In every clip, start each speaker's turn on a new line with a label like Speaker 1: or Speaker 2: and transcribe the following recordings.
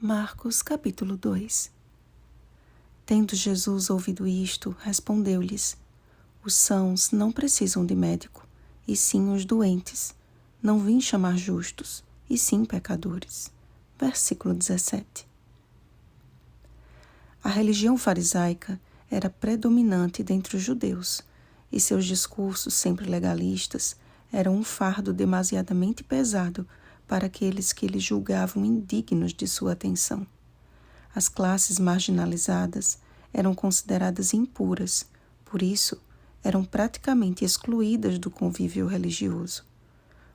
Speaker 1: Marcos capítulo 2. Tendo Jesus ouvido isto, respondeu-lhes: Os sãos não precisam de médico, e sim os doentes. Não vim chamar justos, e sim pecadores. Versículo 17. A religião farisaica era predominante dentre os judeus, e seus discursos sempre legalistas eram um fardo demasiadamente pesado para aqueles que eles julgavam indignos de sua atenção. As classes marginalizadas eram consideradas impuras, por isso eram praticamente excluídas do convívio religioso.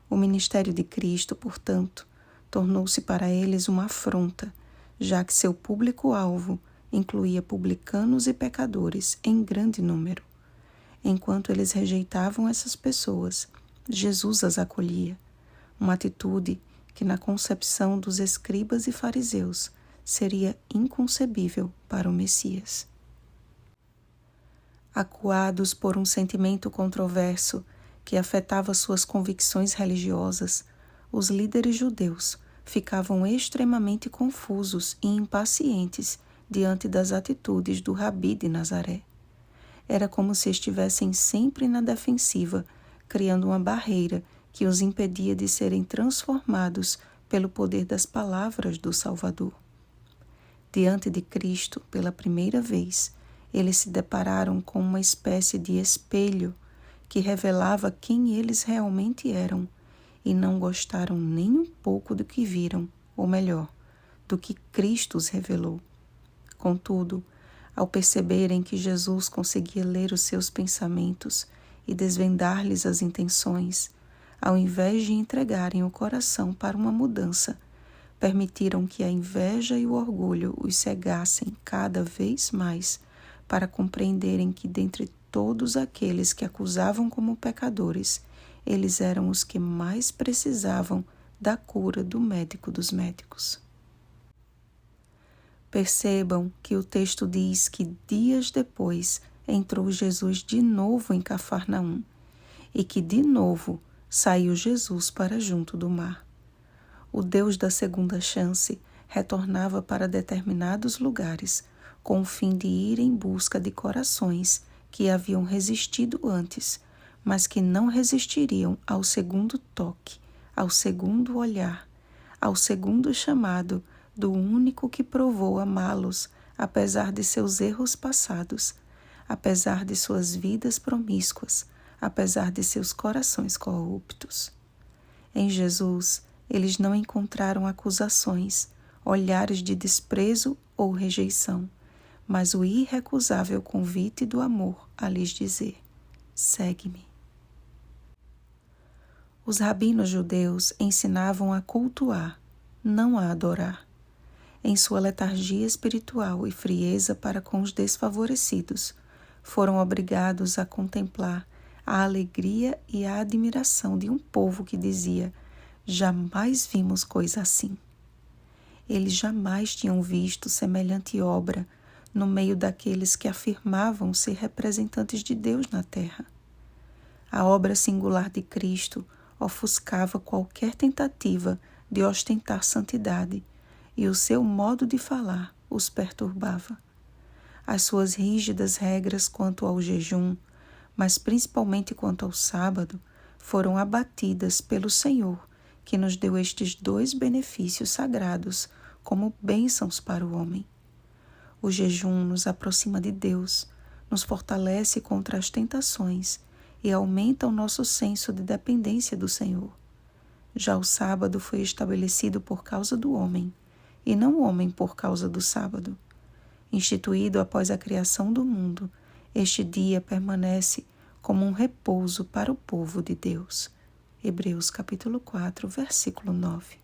Speaker 1: O ministério de Cristo, portanto, tornou-se para eles uma afronta, já que seu público-alvo incluía publicanos e pecadores em grande número. Enquanto eles rejeitavam essas pessoas, Jesus as acolhia, uma atitude que na concepção dos escribas e fariseus seria inconcebível para o Messias. Acuados por um sentimento controverso que afetava suas convicções religiosas, os líderes judeus ficavam extremamente confusos e impacientes diante das atitudes do Rabi de Nazaré. Era como se estivessem sempre na defensiva, criando uma barreira que os impedia de serem transformados pelo poder das palavras do Salvador. Diante de Cristo, pela primeira vez, eles se depararam com uma espécie de espelho que revelava quem eles realmente eram e não gostaram nem um pouco do que viram, ou melhor, do que Cristo os revelou. Contudo, ao perceberem que Jesus conseguia ler os seus pensamentos e desvendar-lhes as intenções, ao invés de entregarem o coração para uma mudança, permitiram que a inveja e o orgulho os cegassem cada vez mais para compreenderem que dentre todos aqueles que acusavam como pecadores, eles eram os que mais precisavam da cura do médico dos médicos. Percebam que o texto diz que dias depois entrou Jesus de novo em Cafarnaum e que de novo saiu Jesus para junto do mar. O Deus da segunda chance retornava para determinados lugares com o fim de ir em busca de corações que haviam resistido antes, mas que não resistiriam ao segundo toque, ao segundo olhar, ao segundo chamado do único que provou amá-los, apesar de seus erros passados, apesar de suas vidas promíscuas, apesar de seus corações corruptos. Em Jesus, eles não encontraram acusações, olhares de desprezo ou rejeição, mas o irrecusável convite do amor a lhes dizer: segue-me. Os rabinos judeus ensinavam a cultuar, não a adorar. Em sua letargia espiritual e frieza para com os desfavorecidos, foram obrigados a contemplar a alegria e a admiração de um povo que dizia: jamais vimos coisa assim. Eles jamais tinham visto semelhante obra no meio daqueles que afirmavam ser representantes de Deus na terra. A obra singular de Cristo ofuscava qualquer tentativa de ostentar santidade, e o seu modo de falar os perturbava. As suas rígidas regras quanto ao jejum, mas principalmente quanto ao sábado, foram abatidas pelo Senhor, que nos deu estes dois benefícios sagrados como bênçãos para o homem. O jejum nos aproxima de Deus, nos fortalece contra as tentações e aumenta o nosso senso de dependência do Senhor. Já o sábado foi estabelecido por causa do homem, e não o homem por causa do sábado. Instituído após a criação do mundo, este dia permanece como um repouso para o povo de Deus. Hebreus capítulo 4, versículo 9.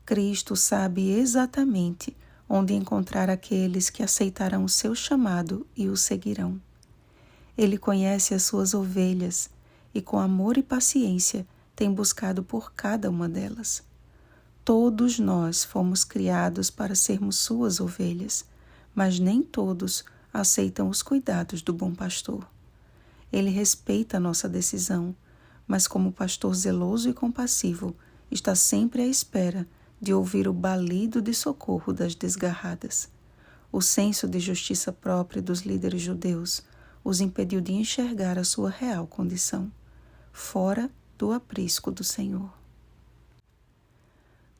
Speaker 1: Cristo sabe exatamente onde encontrar aqueles que aceitarão o seu chamado e o seguirão. Ele conhece as suas ovelhas e, com amor e paciência, tem buscado por cada uma delas. Todos nós fomos criados para sermos suas ovelhas, mas nem todos aceitam os cuidados do bom pastor. Ele respeita a nossa decisão, mas como pastor zeloso e compassivo, está sempre à espera de ouvir o balido de socorro das desgarradas. O senso de justiça própria dos líderes judeus os impediu de enxergar a sua real condição, fora do aprisco do Senhor.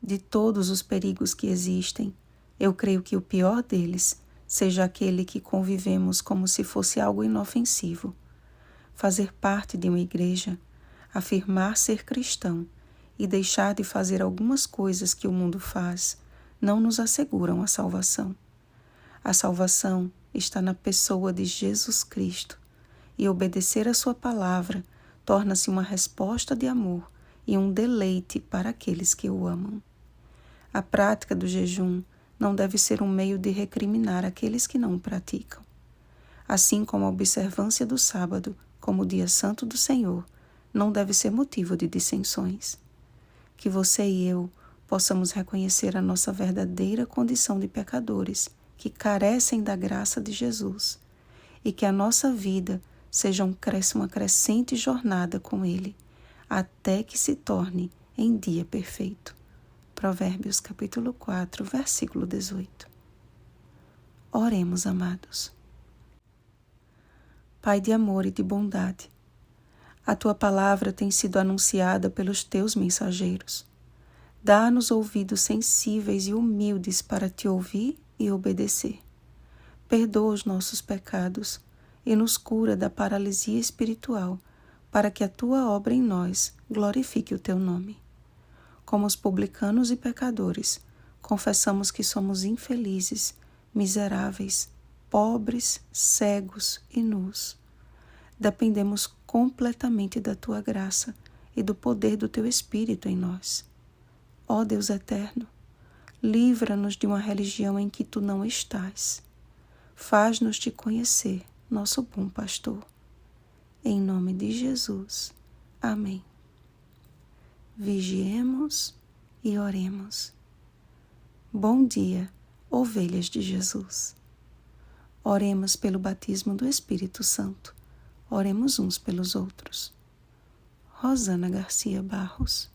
Speaker 1: De todos os perigos que existem, eu creio que o pior deles seja aquele que convivemos como se fosse algo inofensivo. Fazer parte de uma igreja, afirmar ser cristão e deixar de fazer algumas coisas que o mundo faz, não nos asseguram a salvação. A salvação está na pessoa de Jesus Cristo, e obedecer a sua palavra torna-se uma resposta de amor e um deleite para aqueles que o amam. A prática do jejum não deve ser um meio de recriminar aqueles que não o praticam. Assim como a observância do sábado, como o dia santo do Senhor, não deve ser motivo de dissensões. Que você e eu possamos reconhecer a nossa verdadeira condição de pecadores, que carecem da graça de Jesus, e que a nossa vida seja uma crescente jornada com Ele, até que se torne em dia perfeito. Provérbios capítulo 4, versículo 18. Oremos, amados. Pai de amor e de bondade, a Tua palavra tem sido anunciada pelos Teus mensageiros. Dá-nos ouvidos sensíveis e humildes para Te ouvir e obedecer. Perdoa os nossos pecados e nos cura da paralisia espiritual, para que a Tua obra em nós glorifique o Teu nome. Como os publicanos e pecadores, confessamos que somos infelizes, miseráveis, pobres, cegos e nus. Dependemos completamente da Tua graça e do poder do Teu Espírito em nós. Ó Deus eterno, livra-nos de uma religião em que Tu não estás. Faz-nos Te conhecer, nosso bom pastor. Em nome de Jesus. Amém. Vigiemos e oremos. Bom dia, ovelhas de Jesus. Oremos pelo batismo do Espírito Santo. Oremos uns pelos outros. Rosana Garcia Barros.